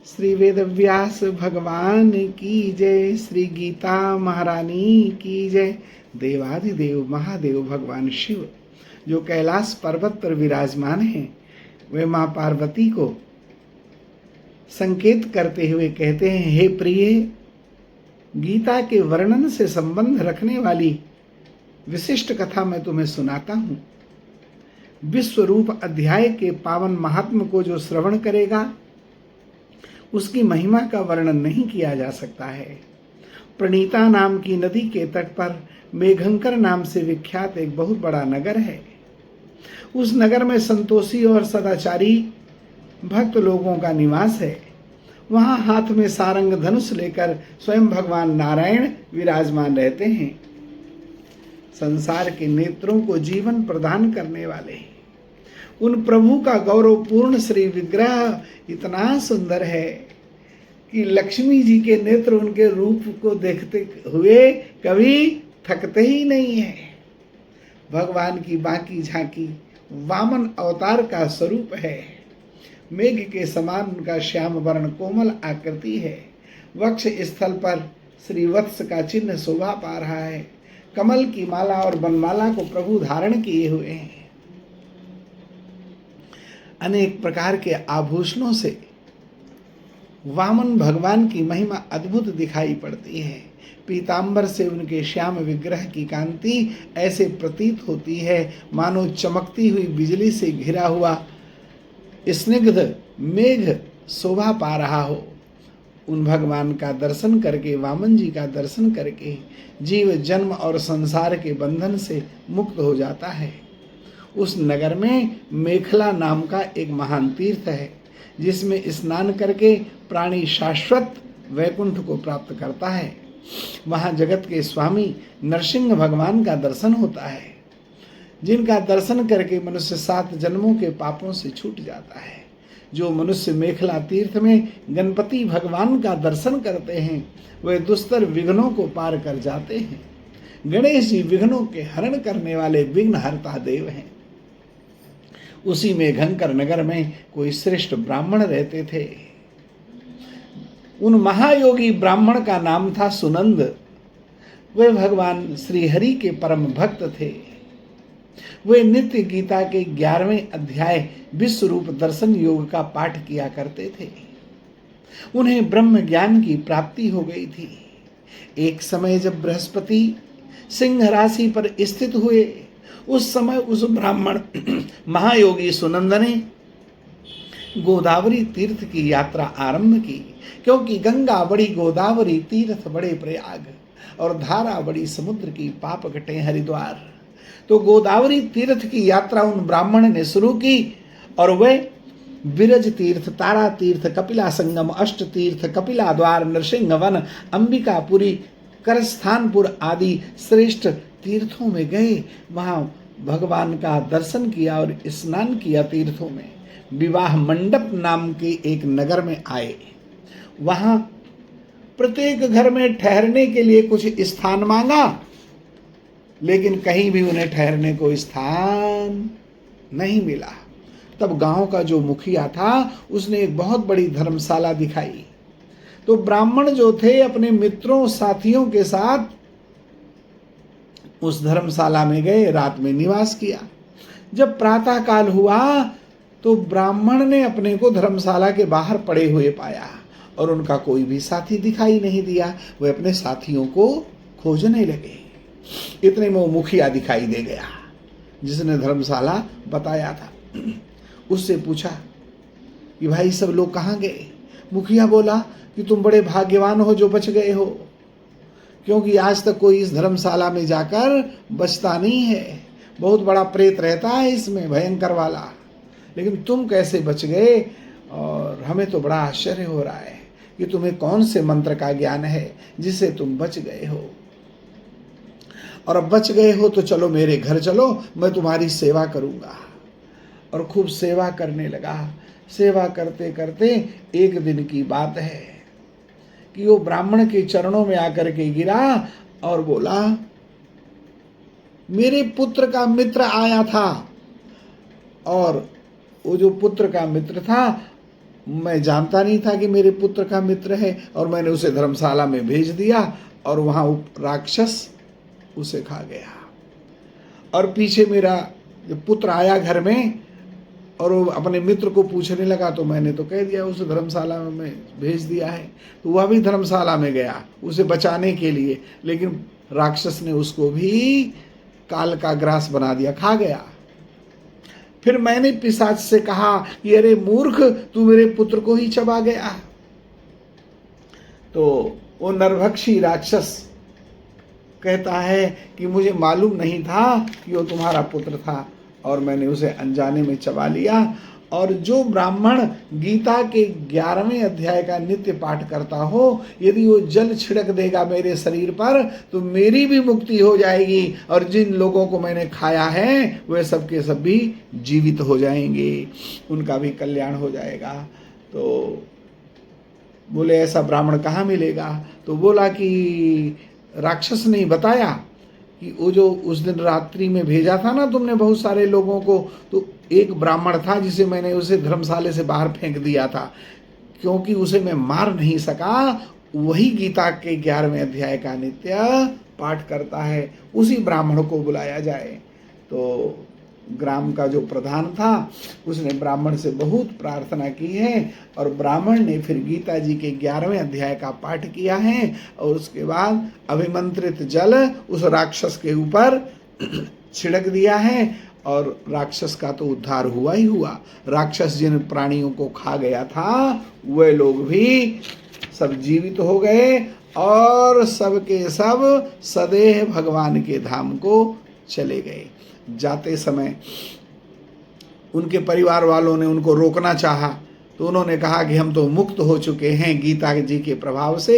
श्री वेदव्यास भगवान की जय। श्री गीता महारानी की जय। देवादिदेव महादेव भगवान शिव जो कैलाश पर्वत पर विराजमान हैं, वे माँ पार्वती को संकेत करते हुए कहते हैं, हे प्रिय, गीता के वर्णन से संबंध रखने वाली विशिष्ट कथा मैं तुम्हें सुनाता हूँ। विश्व रूप अध्याय के पावन महात्म को जो श्रवण करेगा, उसकी महिमा का वर्णन नहीं किया जा सकता है। प्रणीता नाम की नदी के तट पर मेघंकर नाम से विख्यात एक बहुत बड़ा नगर है। उस नगर में संतोषी और सदाचारी भक्त लोगों का निवास है। वहां हाथ में सारंग धनुष लेकर स्वयं भगवान नारायण विराजमान रहते हैं। संसार के नेत्रों को जीवन प्रदान करने वाले उन प्रभु का गौरवपूर्ण श्री विग्रह इतना सुंदर है कि लक्ष्मी जी के नेत्र उनके रूप को देखते हुए कभी थकते ही नहीं है। भगवान की बाकी झांकी वामन अवतार का स्वरूप है। मेघ के समान उनका श्याम वर्ण कोमल आकृति है। वक्ष स्थल पर श्री वत्स का चिन्ह शोभा पा रहा है। कमल की माला और बनमाला को प्रभु धारण किए हुए हैं। अनेक प्रकार के आभूषणों से वामन भगवान की महिमा अद्भुत दिखाई पड़ती है। पीतांबर से उनके श्याम विग्रह की कांति ऐसे प्रतीत होती है मानो चमकती हुई बिजली से घिरा हुआ स्निग्ध मेघ शोभा पा रहा हो। उन भगवान का दर्शन करके, वामन जी का दर्शन करके जीव जन्म और संसार के बंधन से मुक्त हो जाता है। उस नगर में मेखला नाम का एक महान तीर्थ है, जिसमें स्नान करके प्राणी शाश्वत वैकुंठ को प्राप्त करता है। वहां जगत के स्वामी नरसिंह भगवान का दर्शन होता है, जिनका दर्शन करके मनुष्य 7 जन्मों के पापों से छूट जाता है। जो मनुष्य मेखला तीर्थ में गणपति भगवान का दर्शन करते हैं, वे दुस्तर विघ्नों को पार कर जाते हैं। गणेश जी विघ्नों के हरण करने वाले विघ्नहर्ता देव हैं। उसी मेघंकर नगर में कोई श्रेष्ठ ब्राह्मण रहते थे। उन महायोगी ब्राह्मण का नाम था सुनंद। वे भगवान श्री हरि के परम भक्त थे। वे नित्य गीता के 11वें अध्याय विश्व रूप दर्शन योग का पाठ किया करते थे। उन्हें ब्रह्म ज्ञान की प्राप्ति हो गई थी। एक समय जब बृहस्पति सिंह राशि पर स्थित हुए, उस समय उस ब्राह्मण महायोगी सुनंद ने गोदावरी तीर्थ की यात्रा आरंभ की, क्योंकि गंगा बड़ी गोदावरी तीर्थ बड़े प्रयाग और धारा बड़ी समुद्र की पाप कटे हरिद्वार। तो गोदावरी तीर्थ की यात्रा उन ब्राह्मण ने शुरू की और वे विरज तीर्थ, तारा तीर्थ, कपिला संगम, अष्ट तीर्थ, कपिला द्वार, नरसिंह वन, अंबिकापुरी, करस्थानपुर आदि श्रेष्ठ तीर्थों में गए। वहां भगवान का दर्शन किया और स्नान किया। तीर्थों में विवाह मंडप नाम के एक नगर में आए। वहां प्रत्येक घर में ठहरने के लिए कुछ स्थान मांगा, लेकिन कहीं भी उन्हें ठहरने को स्थान नहीं मिला। तब गांव का जो मुखिया था, उसने एक बहुत बड़ी धर्मशाला दिखाई। तो ब्राह्मण जो थे अपने मित्रों साथियों के साथ उस धर्मशाला में गए, रात में निवास किया। जब प्रातः काल हुआ तो ब्राह्मण ने अपने को धर्मशाला के बाहर पड़े हुए पाया और उनका कोई भी साथी दिखाई नहीं दिया। वे अपने साथियों को खोजने लगे। इतने में वो मुखिया दिखाई दे गया, जिसने धर्मशाला बताया था। उससे पूछा कि भाई सब लोग कहाँ गए? मुखिया बोला कि तुम बड़े भाग्यवान हो जो बच गए हो, क्योंकि आज तक कोई इस धर्मशाला में जाकर बचता नहीं है। बहुत बड़ा प्रेत रहता है इसमें, भयंकर वाला, लेकिन तुम कैसे बच गए? और हमें तो बड़ा आश्चर्य हो रहा है कि तुम्हें कौन से मंत्र का ज्ञान है जिससे तुम बच गए हो। और अब बच गए हो तो चलो मेरे घर चलो, मैं तुम्हारी सेवा करूंगा। और खूब सेवा करने लगा। सेवा करते करते एक दिन की बात है कि वो ब्राह्मण के चरणों में आकर के गिरा और बोला, मेरे पुत्र का मित्र आया था। और वो जो पुत्र का मित्र था मैं जानता नहीं था कि मेरे पुत्र का मित्र है, और मैंने उसे धर्मशाला में भेज दिया और वहाँ राक्षस उसे खा गया। और पीछे मेरा जब पुत्र आया घर में और वो अपने मित्र को पूछने लगा, तो मैंने तो कह दिया उसे धर्मशाला में भेज दिया है। तो वह भी धर्मशाला में गया उसे बचाने के लिए, लेकिन राक्षस ने उसको भी काल का ग्रास बना दिया, खा गया। फिर मैंने पिशाच से कहा कि अरे मूर्ख, तू मेरे पुत्र को ही चबा गया। तो वो नरभक्षी राक्षस कहता है कि मुझे मालूम नहीं था कि वो तुम्हारा पुत्र था और मैंने उसे अनजाने में चबा लिया। और जो ब्राह्मण गीता के 11वें अध्याय का नित्य पाठ करता हो, यदि वो जल छिड़क देगा मेरे शरीर पर तो मेरी भी मुक्ति हो जाएगी, और जिन लोगों को मैंने खाया है वे सब के सब भी जीवित हो जाएंगे, उनका भी कल्याण हो जाएगा। तो बोले ऐसा ब्राह्मण कहाँ मिलेगा? तो बोला कि राक्षस ने बताया कि वो जो उस दिन रात्रि में भेजा था ना तुमने बहुत सारे लोगों को, तो एक ब्राह्मण था जिसे मैंने उसे धर्मशाले से बाहर फेंक दिया था, क्योंकि उसे मैं मार नहीं सका। वही गीता के 11वें अध्याय का नित्य पाठ करता है, उसी ब्राह्मण को बुलाया जाए। तो ग्राम का जो प्रधान था उसने ब्राह्मण से बहुत प्रार्थना की है, और ब्राह्मण ने फिर गीता जी के 11वें अध्याय का पाठ किया है, और उसके बाद अभिमंत्रित जल उस राक्षस के ऊपर छिड़क दिया है, और राक्षस का तो उद्धार हुआ ही हुआ। राक्षस जिन प्राणियों को खा गया था वे लोग भी सब जीवित हो गए, और सब के सब सदैव भगवान के धाम को चले गए। जाते समय उनके परिवार वालों ने उनको रोकना चाहा, तो उन्होंने कहा कि हम तो मुक्त हो चुके हैं गीता जी के प्रभाव से,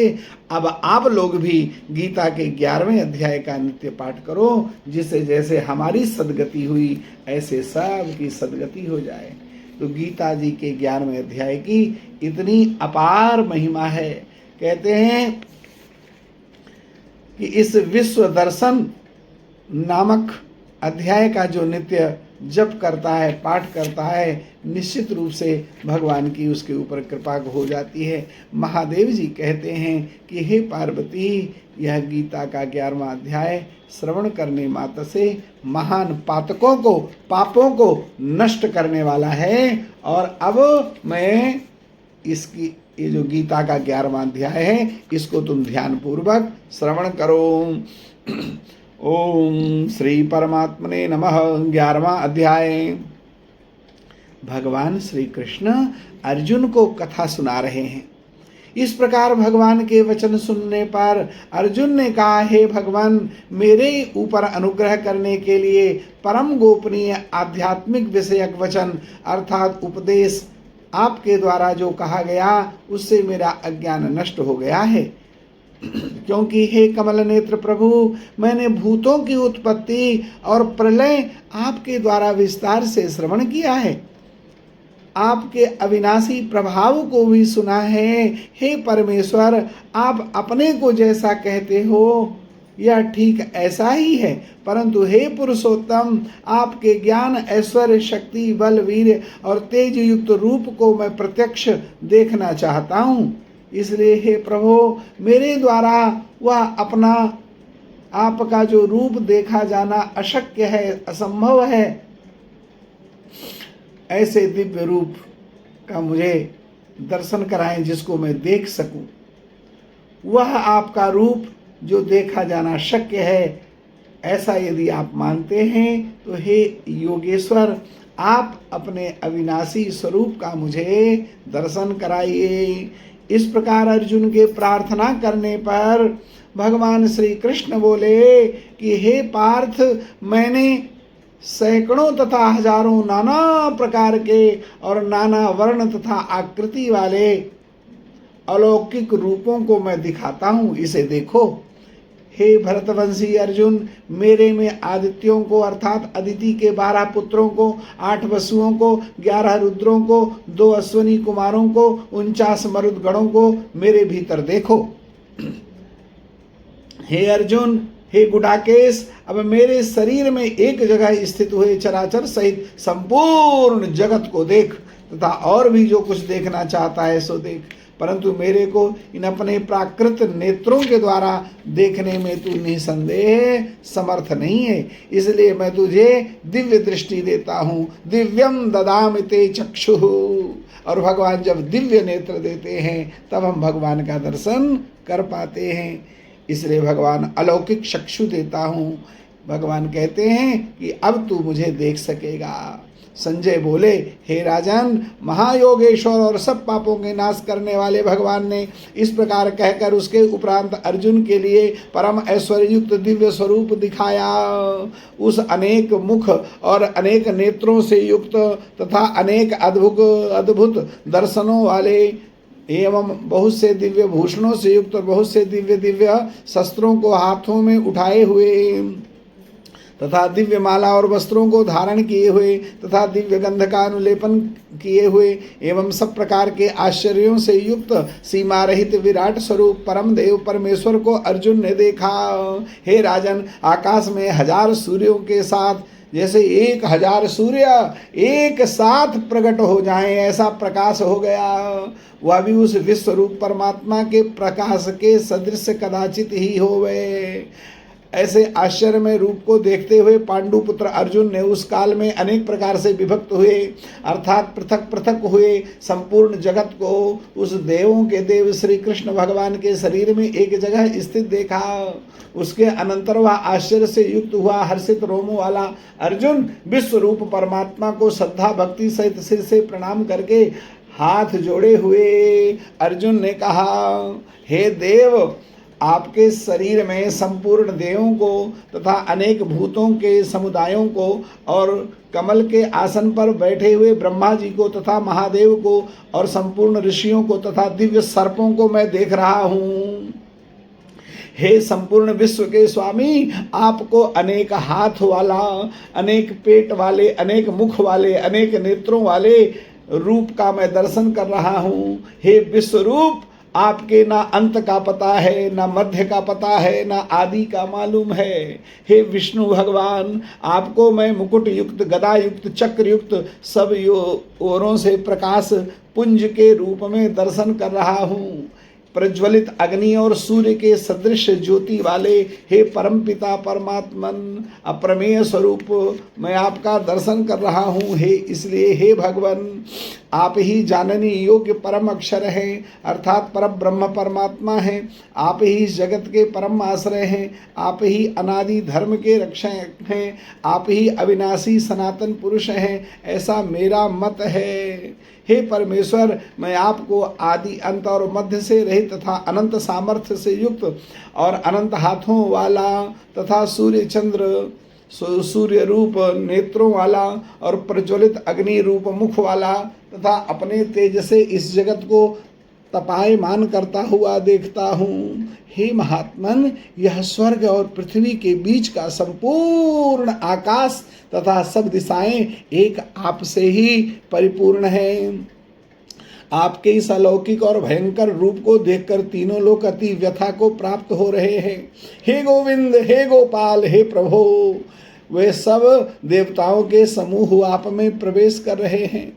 अब आप लोग भी गीता के 11वें अध्याय का नित्य पाठ करो, जिससे जैसे हमारी सदगति हुई ऐसे सब की सदगति हो जाए। तो गीता जी के 11वें अध्याय की इतनी अपार महिमा है। कहते हैं कि इस विश्व दर्शन नामक अध्याय का जो नित्य जप करता है, पाठ करता है, निश्चित रूप से भगवान की उसके ऊपर कृपा हो जाती है। महादेव जी कहते हैं कि हे पार्वती, यह गीता का 11वां अध्याय श्रवण करने मात्र से महान पातकों को, पापों को नष्ट करने वाला है। और अब मैं इसकी ये जो गीता का 11वां अध्याय है इसको तुम ध्यान पूर्वक श्रवण करो। ओम श्री परमात्मने नमः। 11वां अध्याय। भगवान श्री कृष्ण अर्जुन को कथा सुना रहे हैं। इस प्रकार भगवान के वचन सुनने पर अर्जुन ने कहा, हे भगवान, मेरे ऊपर अनुग्रह करने के लिए परम गोपनीय आध्यात्मिक विषयक वचन अर्थात उपदेश आपके द्वारा जो कहा गया उससे मेरा अज्ञान नष्ट हो गया है। क्योंकि हे कमल नेत्र प्रभु, मैंने भूतों की उत्पत्ति और प्रलय आपके द्वारा विस्तार से श्रवण किया है, आपके अविनाशी प्रभाव को भी सुना है। हे परमेश्वर, आप अपने को जैसा कहते हो यह ठीक ऐसा ही है, परंतु हे पुरुषोत्तम, आपके ज्ञान, ऐश्वर्य, शक्ति, बल, वीर और तेज युक्त रूप को मैं प्रत्यक्ष देखना चाहता हूँ। इसलिए हे प्रभु, मेरे द्वारा वह अपना आपका जो रूप देखा जाना अशक्य है, असंभव है, ऐसे दिव्य रूप का मुझे दर्शन कराएं जिसको मैं देख सकूं। वह आपका रूप जो देखा जाना शक्य है, ऐसा यदि आप मानते हैं तो हे योगेश्वर, आप अपने अविनाशी स्वरूप का मुझे दर्शन कराइए। इस प्रकार अर्जुन के प्रार्थना करने पर भगवान श्री कृष्ण बोले कि हे पार्थ, मैंने सैकड़ों तथा हजारों नाना प्रकार के और नाना वर्ण तथा आकृति वाले अलौकिक रूपों को मैं दिखाता हूँ, इसे देखो। हे भरतवंशी अर्जुन, मेरे में आदित्यों को अर्थात अदिति के 12 पुत्रों को, 8 वसुओं को, 11 रुद्रों को, 2 अश्वनी कुमारों को, 49 मरुदगणों को मेरे भीतर देखो। हे अर्जुन, हे गुडाकेश, अब मेरे शरीर में एक जगह स्थित हुए चराचर सहित संपूर्ण जगत को देख। तथा और भी जो कुछ देखना चाहता है सो देख, परंतु मेरे को इन अपने प्राकृत नेत्रों के द्वारा देखने में तू निसंदेह समर्थ नहीं है। इसलिए मैं तुझे दिव्य दृष्टि देता हूँ। दिव्यम ददामि ते चक्षुः। और भगवान जब दिव्य नेत्र देते हैं तब हम भगवान का दर्शन कर पाते हैं। इसलिए भगवान अलौकिक चक्षु देता हूँ। भगवान कहते हैं कि अब तू मुझे देख सकेगा। संजय बोले, हे राजन, महायोगेश्वर और सब पापों के नाश करने वाले भगवान ने इस प्रकार कहकर उसके उपरांत अर्जुन के लिए परम ऐश्वर्य युक्त दिव्य स्वरूप दिखाया। उस अनेक मुख और अनेक नेत्रों से युक्त तथा अनेक अद्भुत दर्शनों वाले एवं बहुत से दिव्य भूषणों से युक्त और बहुत से दिव्य शस्त्रों को हाथों में उठाए हुए तथा दिव्य माला और वस्त्रों को धारण किए हुए तथा दिव्य गंध का अनुलेपन किए हुए एवं सब प्रकार के आश्चर्यों से युक्त सीमा रहित विराट स्वरूप परम देव परमेश्वर को अर्जुन ने देखा। हे राजन, आकाश में 1000 सूर्यों के साथ जैसे 1000 सूर्य एक साथ प्रकट हो जाएं, ऐसा प्रकाश हो गया। वह भी उस विश्व रूप परमात्मा के प्रकाश के सदृश कदाचित ही होवे। ऐसे आश्चर्यमय रूप को देखते हुए पांडुपुत्र अर्जुन ने उस काल में अनेक प्रकार से विभक्त हुए अर्थात पृथक पृथक हुए संपूर्ण जगत को उस देवों के देव श्री कृष्ण भगवान के शरीर में एक जगह स्थित देखा। उसके अनंतर वह आश्चर्य से युक्त हुआ हर्षित रोमों वाला अर्जुन विश्व रूप परमात्मा को श्रद्धा भक्ति सहित सिर से प्रणाम करके हाथ जोड़े हुए अर्जुन ने कहा, हे देव, आपके शरीर में संपूर्ण देवों को तथा अनेक भूतों के समुदायों को और कमल के आसन पर बैठे हुए ब्रह्मा जी को तथा महादेव को और संपूर्ण ऋषियों को तथा दिव्य सर्पों को मैं देख रहा हूँ। हे संपूर्ण विश्व के स्वामी, आपको अनेक हाथ वाला, अनेक पेट वाले, अनेक मुख वाले, अनेक नेत्रों वाले रूप का मैं दर्शन कर रहा हूँ। हे विश्व रूप, आपके ना अंत का पता है, ना मध्य का पता है, ना आदि का मालूम है। हे विष्णु भगवान, आपको मैं मुकुट युक्त, गदा युक्त, चक्र युक्त सब ओरों से प्रकाश पुंज के रूप में दर्शन कर रहा हूँ। प्रज्वलित अग्नि और सूर्य के सदृश ज्योति वाले हे परम पिता परमात्मन अप्रमेय स्वरूप मैं आपका दर्शन कर रहा हूँ। हे इसलिए हे भगवान, आप ही जानने योग्य परम अक्षर हैं अर्थात परम ब्रह्म परमात्मा हैं। आप ही इस जगत के परम आश्रय हैं। आप ही अनादि धर्म के रक्षक हैं। आप ही अविनाशी सनातन पुरुष हैं, ऐसा मेरा मत है। हे परमेश्वर, मैं आपको आदि अंत और मध्य से रहित तथा अनंत सामर्थ्य से युक्त और अनंत हाथों वाला तथा सूर्य चंद्र सूर्य रूप नेत्रों वाला और प्रज्वलित अग्नि रूप मुख वाला तथा अपने तेज से इस जगत को तपायमान करता हुआ देखता हूँ। हे महात्मन, यह स्वर्ग और पृथ्वी के बीच का संपूर्ण आकाश तथा सब दिशाएं एक आप से ही परिपूर्ण है। आपके इस अलौकिक और भयंकर रूप को देखकर तीनों लोग अति व्यथा को प्राप्त हो रहे हैं। हे गोविंद, हे गोपाल, हे प्रभो, वे सब देवताओं के समूह आप में प्रवेश कर रहे हैं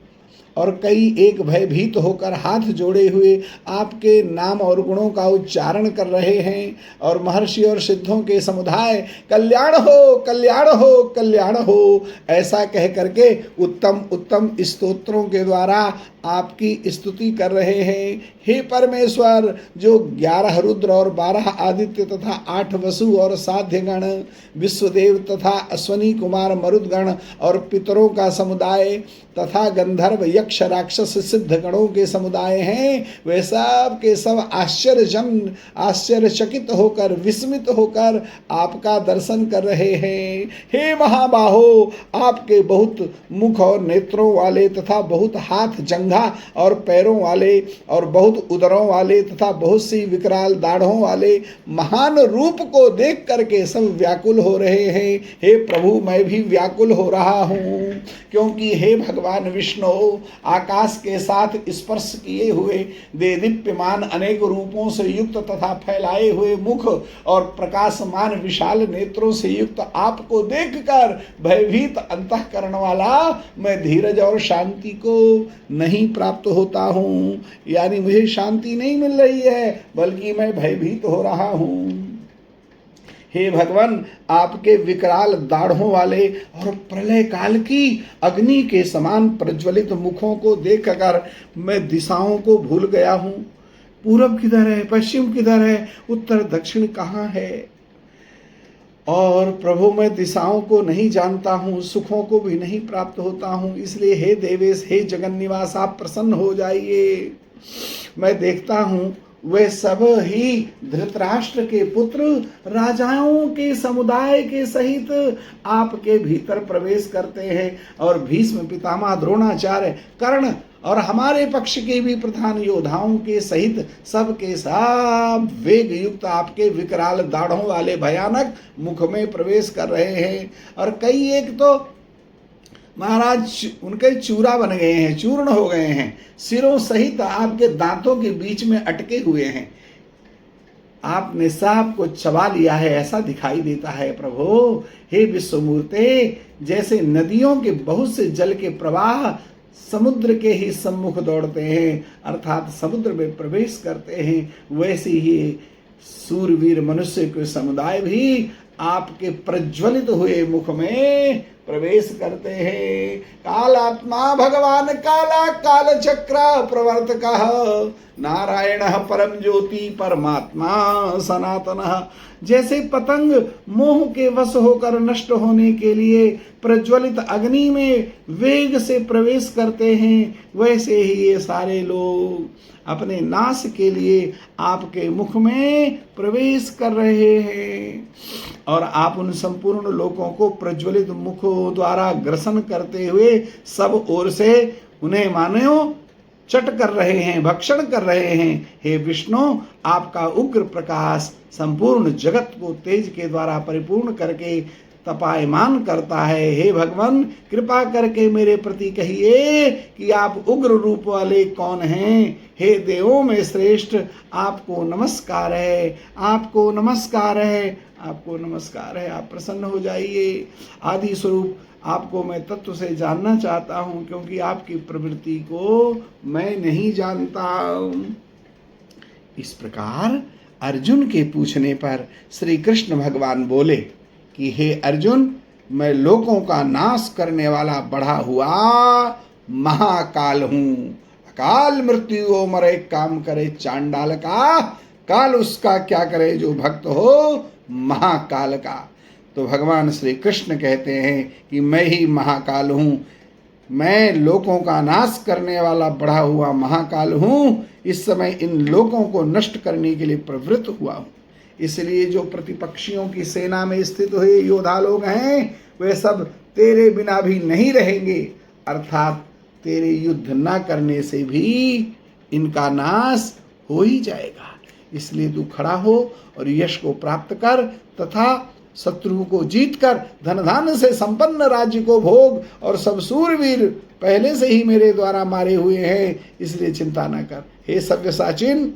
और कई एक भयभीत होकर हाथ जोड़े हुए आपके नाम और गुणों का उच्चारण कर रहे हैं और महर्षि और सिद्धों के समुदाय कल्याण हो, कल्याण हो, कल्याण हो ऐसा कह करके उत्तम उत्तम स्तोत्रों के द्वारा आपकी स्तुति कर रहे हैं। हे परमेश्वर, जो 11 रुद्र और 12 आदित्य तथा 8 वसु और साध्यगण, विश्वदेव तथा अश्वनी कुमार मरुदगण और पितरों का समुदाय तथा गंधर्व यक्ष राक्षस सिद्ध गणों के समुदाय हैं, वे सब के सब आश्चर्यचकित होकर विस्मित होकर आपका दर्शन कर रहे हैं। हे महाबाहो, आपके बहुत मुख और नेत्रों वाले तथा बहुत हाथ जंघ बांधा और पैरों वाले और बहुत उदरों वाले तथा बहुत सी विकराल दाढ़ों वाले महान रूप को देख करके सब व्याकुल हो रहे हैं। हे प्रभु, मैं भी व्याकुल हो रहा हूँ, क्योंकि हे भगवान विष्णु, आकाश के साथ स्पर्श किए हुए देदीप्यमान अनेक रूपों से युक्त तथा फैलाए हुए मुख और प्रकाशमान विशाल नेत्रों से युक्त आपको देखकर भयभीत अंतःकरण वाला मैं धीरज और शांति को नहीं प्राप्त होता हूँ। यानी मुझे शांति नहीं मिल रही है, बल्कि मैं भयभीत हो रहा हूँ। हे भगवान, आपके विकराल दाढ़ों वाले और प्रलय काल की अग्नि के समान प्रज्वलित मुखों को देखकर मैं दिशाओं को भूल गया हूँ। पूरब किधर है, पश्चिम किधर है, उत्तर दक्षिण कहाँ है। और प्रभु, मैं दिशाओं को नहीं जानता हूँ, सुखों को भी नहीं प्राप्त होता हूँ। इसलिए हे देवेश, हे जगन निवास, आप प्रसन्न हो जाइए। मैं देखता हूँ वे सब ही धृतराष्ट्र के पुत्र राजाओं के समुदाय के सहित आपके भीतर प्रवेश करते हैं, और भीष्म, पितामह, द्रोणाचार्य, कर्ण और हमारे पक्ष के भी प्रधान योद्धाओं के सहित सब के सब वेग युक्त आपके विकराल दाढ़ों वाले भयानक मुख में प्रवेश कर रहे हैं। और कई एक तो महाराज उनके चूरा बन गए हैं, चूर्ण हो गए हैं, सिरों सहित आपके दांतों के बीच में अटके हुए हैं। आपने सांप को चबा लिया है ऐसा दिखाई देता है प्रभु। हे विश्वमूर्ते, जैसे नदियों के बहुत से जल के प्रवाह समुद्र के ही सम्मुख दौड़ते हैं, अर्थात समुद्र में प्रवेश करते हैं, वैसे ही सूरवीर मनुष्य के समुदाय भी आपके प्रज्वलित हुए मुख में प्रवेश करते हैं। कालात्मा भगवान काला काल चक्र प्रवर्तक नारायण परम ज्योति परमात्मा सनातन। जैसे पतंग मोह के वश होकर नष्ट होने के लिए प्रज्वलित अग्नि में वेग से प्रवेश करते हैं, वैसे ही ये सारे लोग अपने नाश के लिए आपके मुख में प्रवेश कर रहे हैं। और आप उन संपूर्ण लोगों को प्रज्वलित मुखों द्वारा ग्रसन करते हुए सब ओर से उन्हें मानो चट कर रहे हैं, भक्षण कर रहे हैं। हे विष्णु, आपका उग्र प्रकाश संपूर्ण जगत को तेज के द्वारा परिपूर्ण करके तपायमान करता है। हे भगवान, कृपा करके मेरे प्रति कहिए कि आप उग्र रूप वाले कौन हैं। हे देवों में श्रेष्ठ, आपको नमस्कार है, आपको नमस्कार है, आपको नमस्कार है। आप प्रसन्न हो जाइए। आदि स्वरूप आपको मैं तत्व से जानना चाहता हूँ, क्योंकि आपकी प्रवृत्ति को मैं नहीं जानता। इस प्रकार अर्जुन के पूछने पर श्री कृष्ण भगवान बोले कि हे अर्जुन, मैं लोगों का नाश करने वाला बढ़ा हुआ महाकाल हूँ। अकाल मृत्यु हो मरे काम करे चांडाल का, काल उसका क्या करे जो भक्त हो महाकाल का। तो भगवान श्री कृष्ण कहते हैं कि मैं ही महाकाल हूँ, मैं लोगों का नाश करने वाला बढ़ा हुआ महाकाल हूँ। इस समय इन लोगों को नष्ट करने के लिए प्रवृत्त हुआ हूँ। इसलिए जो प्रतिपक्षियों की सेना में स्थित हुए योद्धा लोग हैं, वे सब तेरे बिना भी नहीं रहेंगे, अर्थात तेरे युद्ध न करने से भी इनका नाश हो ही जाएगा। इसलिए तू खड़ा हो और यश को प्राप्त कर तथा शत्रु को जीतकर धन धान्य से संपन्न राज्य को भोग। और सब सूरवीर पहले से ही मेरे द्वारा मारे हुए हैं, इसलिए चिंता न कर। हे सव्यसाचिन,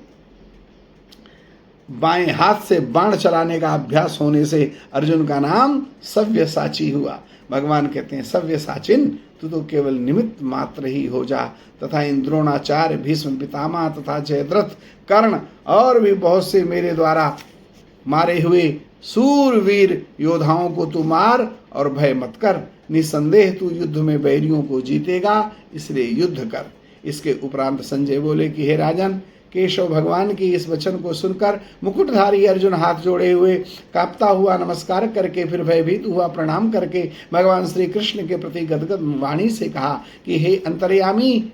बाएं हाथ से बाण चलाने का अभ्यास होने से अर्जुन का नाम सव्यसाची हुआ। भगवान कहते हैं, सव्यसाचिन, तू तो केवल निमित्त मात्र ही हो जा, तथा इन द्रोणाचार्य, भीष्म पितामह तथा जयद्रथ, कर्ण और भी बहुत से मेरे द्वारा मारे हुए सूरवीर योद्धाओं को तू मार और भय मत कर। निसंदेह तू युद्ध में बैरियों को जीतेगा, इसलिए युद्ध कर। इसके उपरांत संजय बोले कि हे राजन, केशव भगवान की इस वचन को सुनकर मुकुटधारी अर्जुन हाथ जोड़े हुए कांपता हुआ नमस्कार करके फिर भयभीत हुआ प्रणाम करके भगवान श्री कृष्ण के प्रति गदगद वाणी से कहा कि हे अंतर्यामी,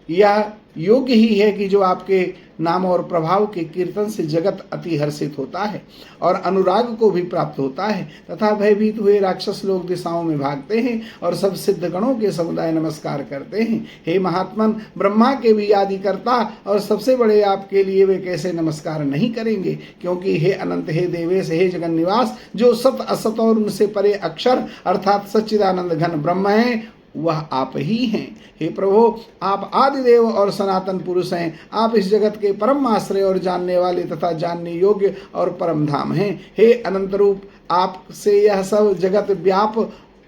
यह योग्य ही है कि जो आपके नाम और प्रभाव के कीर्तन से जगत अति हर्षित होता है और अनुराग को भी प्राप्त होता है तथा भयभीत हुए राक्षस लोग दिशाओं में भागते हैं और सब सिद्ध गणों के समुदाय नमस्कार करते हैं। हे महात्मन, ब्रह्मा के भी आदि करता और सबसे बड़े आपके लिए वे कैसे नमस्कार नहीं करेंगे, क्योंकि हे अनंत, हे देवेश, हे जगन निवास, जो सत असत और उनसे परे अक्षर अर्थात सच्चिदानंद घन ब्रह्म है वह आप ही हैं। हे प्रभु, आप आदिदेव और सनातन पुरुष हैं। आप इस जगत के परम आश्रय और जानने वाले तथा जानने योग्य और परम धाम हैं। हे अनंत रूप, आपसे यह सब जगत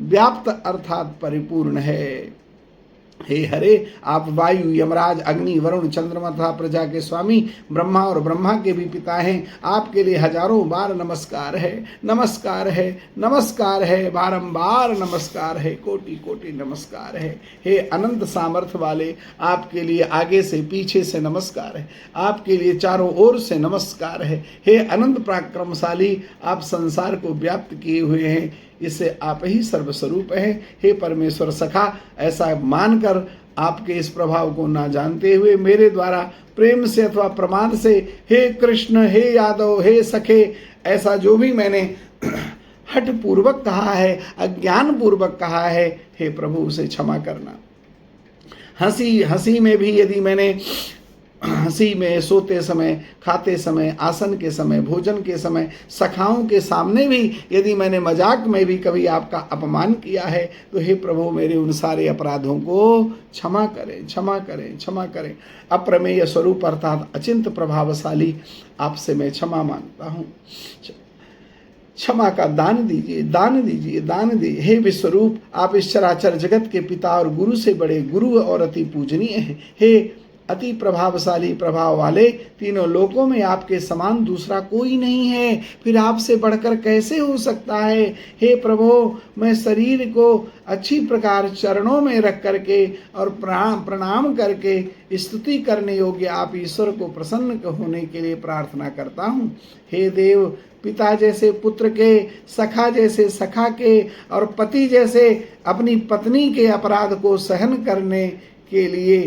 व्याप्त अर्थात परिपूर्ण है। हे हरे, आप वायु, यमराज, अग्नि, वरुण, चंद्रमा तथा प्रजा के स्वामी, ब्रह्मा और ब्रह्मा के भी पिता हैं। आपके लिए हजारों बार नमस्कार है, नमस्कार है, नमस्कार है, बारंबार नमस्कार है, कोटि कोटि नमस्कार है। हे अनंत सामर्थ्य वाले, आपके लिए आगे से पीछे से नमस्कार है, आपके लिए चारों ओर से नमस्कार है। हे अनंत पराक्रमशाली, आप संसार को व्याप्त किए हुए हैं, इससे आप ही सर्वस्वरूप हैं। हे परमेश्वर सखा, ऐसा मानकर आपके इस प्रभाव को ना जानते हुए मेरे द्वारा प्रेम से अथवा प्रमाद से हे कृष्ण, हे यादव, हे सखे, ऐसा जो भी मैंने हठ पूर्वक कहा है, अज्ञान पूर्वक कहा है, हे प्रभु उसे क्षमा करना। हंसी में भी यदि मैंने हंसी में, सोते समय, खाते समय, आसन के समय, भोजन के समय, सखाओं के सामने भी यदि मैंने मजाक में भी कभी आपका अपमान किया है तो हे प्रभु मेरे उन सारे अपराधों को क्षमा करें, क्षमा करें, क्षमा करें। अप्रमेय स्वरूप अर्थात अचिंत प्रभावशाली आपसे मैं क्षमा मांगता हूँ। क्षमा का दान दीजिए, दान दीजिए, दान दीजिए। हे विश्वरूप, आप इस चराचर जगत के पिता और गुरु से बड़े गुरु और अति पूजनीय हैं। हे अति प्रभावशाली, प्रभाव वाले, तीनों लोकों में आपके समान दूसरा कोई नहीं है, फिर आपसे बढ़कर कैसे हो सकता है। हे प्रभु, मैं शरीर को अच्छी प्रकार चरणों में रख करके और प्रणाम करके स्तुति करने योग्य आप ईश्वर को प्रसन्न होने के लिए प्रार्थना करता हूँ। हे देव, पिता जैसे पुत्र के, सखा जैसे सखा के और पति जैसे अपनी पत्नी के अपराध को सहन करने के लिए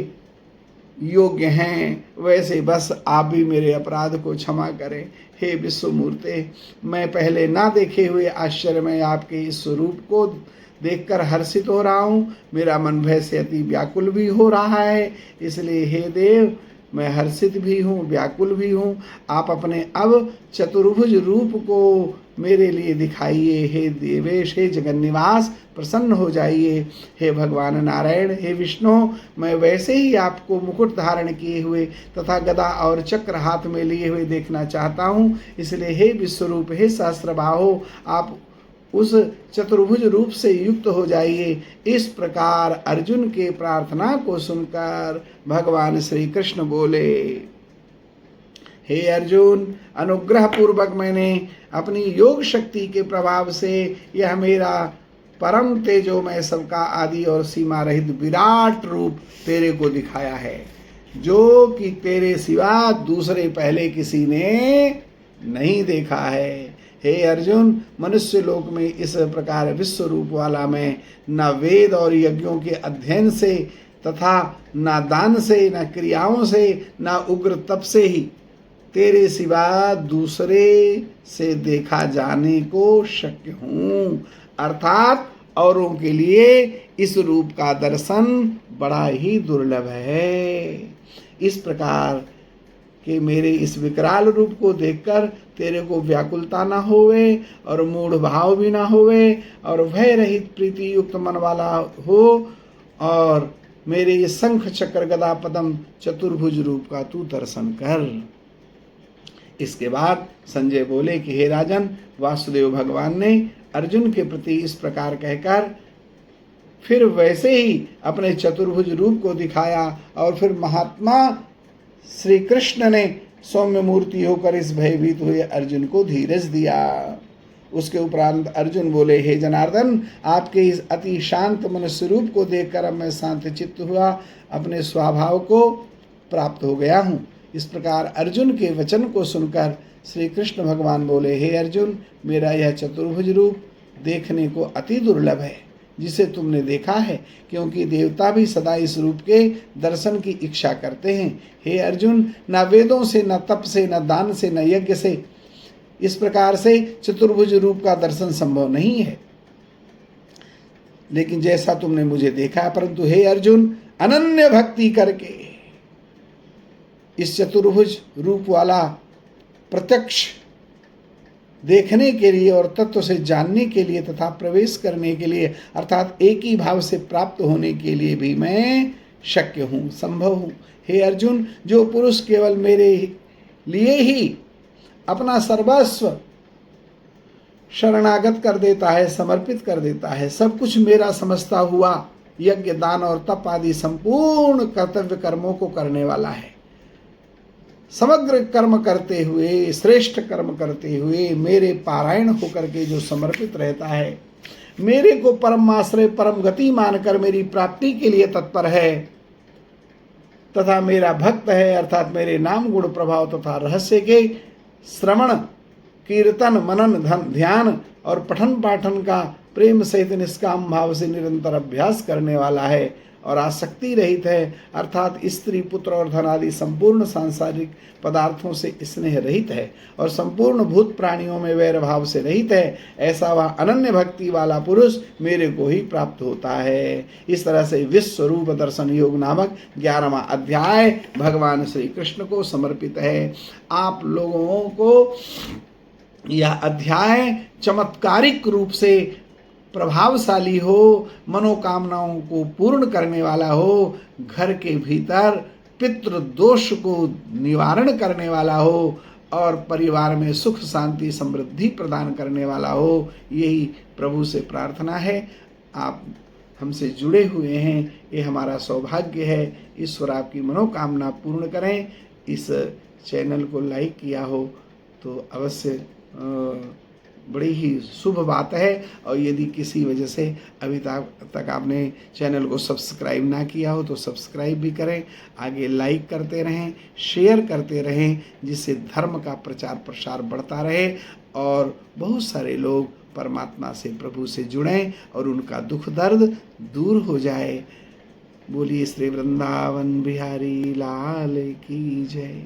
योग्य हैं, वैसे बस आप भी मेरे अपराध को क्षमा करें। हे विश्वमूर्ते, मैं पहले ना देखे हुए आश्चर्य में आपके इस स्वरूप को देखकर हर्षित हो रहा हूँ। मेरा मन भय से अति व्याकुल भी हो रहा है, इसलिए हे देव मैं हर्षित भी हूँ, व्याकुल भी हूँ। आप अपने अब चतुर्भुज रूप को मेरे लिए दिखाइए। हे देवेश, हे जगन्निवास, प्रसन्न हो जाइए। हे भगवान नारायण, हे विष्णु, मैं वैसे ही आपको मुकुट धारण किए हुए तथा गदा और चक्र हाथ में लिए हुए देखना चाहता हूँ। इसलिए हे विश्वरूप, हे सहस्त्रबाहो, आप उस चतुर्भुज रूप से युक्त हो जाइए। इस प्रकार अर्जुन के प्रार्थना को सुनकर भगवान श्री कृष्ण बोले, हे अर्जुन, अनुग्रह पूर्वक मैंने अपनी योग शक्ति के प्रभाव से यह मेरा परम तेजोमय सबका आदि और सीमा रहित विराट रूप तेरे को दिखाया है, जो कि तेरे सिवा दूसरे पहले किसी ने नहीं देखा है। हे अर्जुन, मनुष्य लोक में इस प्रकार विश्व रूप वाला मैं न वेद और यज्ञों के अध्ययन से तथा न दान से, न क्रियाओं से, न उग्र तप से ही तेरे सिवा दूसरे से देखा जाने को शक्य हूँ। अर्थात औरों के लिए इस रूप का दर्शन बड़ा ही दुर्लभ है। इस प्रकार कि मेरे इस विकराल रूप को देखकर तेरे को व्याकुलता ना होवे और मूढ़ भाव भी ना होवे और भय रहित प्रीति युक्त मन वाला हो और मेरे ये शंख चक्र गदा पद्म चतुर्भुज रूप का तू दर्शन कर। इसके बाद संजय बोले कि हे राजन, वासुदेव भगवान ने अर्जुन के प्रति इस प्रकार कहकर फिर वैसे ही अपने चतुर्भुज रूप को दिखाया और फिर महात्मा श्री कृष्ण ने सौम्य मूर्ति होकर इस भयभीत हुए अर्जुन को धीरज दिया। उसके उपरांत अर्जुन बोले, हे जनार्दन, आपके इस अति शांत मनुष्य रूप को देखकर अब मैं शांत चित्त हुआ, अपने स्वभाव को प्राप्त हो गया हूँ। इस प्रकार अर्जुन के वचन को सुनकर श्री कृष्ण भगवान बोले, हे अर्जुन, मेरा यह चतुर्भुज रूप देखने को अति दुर्लभ है। जिसे तुमने देखा है, क्योंकि देवता भी सदा इस रूप के दर्शन की इच्छा करते हैं। हे अर्जुन, न वेदों से, न तप से, न दान से, न यज्ञ से इस प्रकार से चतुर्भुज रूप का दर्शन संभव नहीं है, लेकिन जैसा तुमने मुझे देखा। परंतु हे अर्जुन, अनन्य भक्ति करके इस चतुर्भुज रूप वाला प्रत्यक्ष देखने के लिए और तत्व से जानने के लिए तथा प्रवेश करने के लिए, अर्थात एक ही भाव से प्राप्त होने के लिए भी मैं शक्य हूँ, संभव हूँ। हे अर्जुन, जो पुरुष केवल मेरे लिए ही अपना सर्वस्व शरणागत कर देता है, समर्पित कर देता है, सब कुछ मेरा समझता हुआ यज्ञ, दान और तप आदि संपूर्ण कर्तव्य कर्मों को करने वाला है, समग्र कर्म करते हुए, श्रेष्ठ कर्म करते हुए मेरे पारायण होकर के जो समर्पित रहता है, मेरे को परम आश्रय, परम गति मानकर मेरी प्राप्ति के लिए तत्पर है तथा मेरा भक्त है, अर्थात मेरे नाम गुण प्रभाव तथा रहस्य के श्रवण, कीर्तन, मनन, ध्यान और पठन पाठन का प्रेम सहित निष्काम भाव से निरंतर अभ्यास करने वाला है और आसक्ति रहित है, अर्थात स्त्री, पुत्र और धन आदि संपूर्ण सांसारिक पदार्थों से स्नेह रहित है और संपूर्ण भूत प्राणियों में वैर भाव से रहित है, ऐसा वह अनन्य भक्ति वाला पुरुष मेरे को ही प्राप्त होता है। इस तरह से विश्व रूप दर्शन योग नामक 11वां अध्याय भगवान श्री कृष्ण को समर्पित है। आप लोगों को यह अध्याय चमत्कारिक रूप से प्रभावशाली हो, मनोकामनाओं को पूर्ण करने वाला हो, घर के भीतर पितृ दोष को निवारण करने वाला हो और परिवार में सुख शांति समृद्धि प्रदान करने वाला हो, यही प्रभु से प्रार्थना है। आप हमसे जुड़े हुए हैं, ये हमारा सौभाग्य है। ईश्वर आपकी मनोकामना पूर्ण करें। इस चैनल को लाइक किया हो तो अवश्य बड़ी ही शुभ बात है, और यदि किसी वजह से अभी तक आपने चैनल को सब्सक्राइब ना किया हो तो सब्सक्राइब भी करें, आगे लाइक करते रहें, शेयर करते रहें, जिससे धर्म का प्रचार प्रसार बढ़ता रहे और बहुत सारे लोग परमात्मा से, प्रभु से जुड़ें और उनका दुख दर्द दूर हो जाए। बोलिए श्री वृंदावन बिहारी लाल की जय।